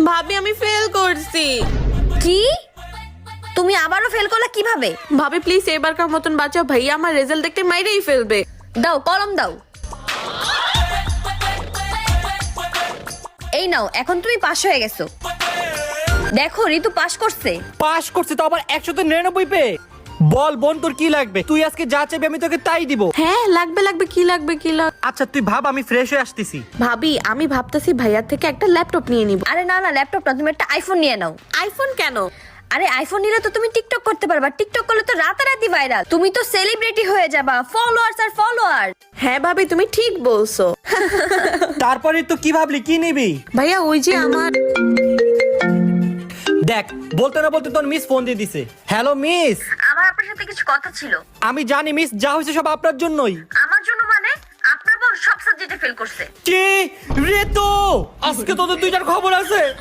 ভাবি আমি ফেল করছি। কি? তুমি আবারও ফেল করলে কিভাবে? ভাবি প্লিজ এবারকার মতন বাঁচাও, ভাইয়া আমার রেজাল্ট দেখতে মাইরেই ফেলবে। দাও কলম দাও। এই নাও, এখন তুমি পাস হয়ে গেছো। দেখো ঋতু পাস করছে। পাস করছে তো আবার 199 পেয়ে। বল বোন তোর কি লাগবে? তুই আজকে যা চাইবি আমি তোকে তাই দিব। হ্যাঁ লাগবে কি লাগবে কি লাগবে। আচ্ছা তুই ভাব, আমি ফ্রেশ হয়ে আসতেছি। ভাবি আমি ভাবতেছি ভাইয়ার থেকে একটা ল্যাপটপ নিয়ে নিব। আরে না না, ল্যাপটপ না, তুমি একটা আইফোন নিয়ে নাও। আইফোন কেন? আরে আইফোন নিলে তো তুমি টিকটক করতে পারবা। টিকটক করলে তো রাতারাতি ভাইরাল, তুমি তো সেলিব্রিটি হয়ে যাবা। ফলোয়ার্স আর ফলোয়ার। হ্যাঁ ভাবি তুমি ঠিক বলছো। তারপরে তো কি ভাবলি, কি নিবি? ভাইয়া ওই যে আমার দেখ বলতে না বলতে তোর মিস ফোন দিয়ে দিছে। হ্যালো মিস, আমার আপনার সাথে কিছু কথা ছিল। আমি জানি মিস, যা হয়েছে সব আপনার জন্যই। আমার জন্য মানে? আপনার বোন সব সাবজেক্টে ফেল করছে। কি রে? তো আজকে তোদের দুইটার খবর আছে।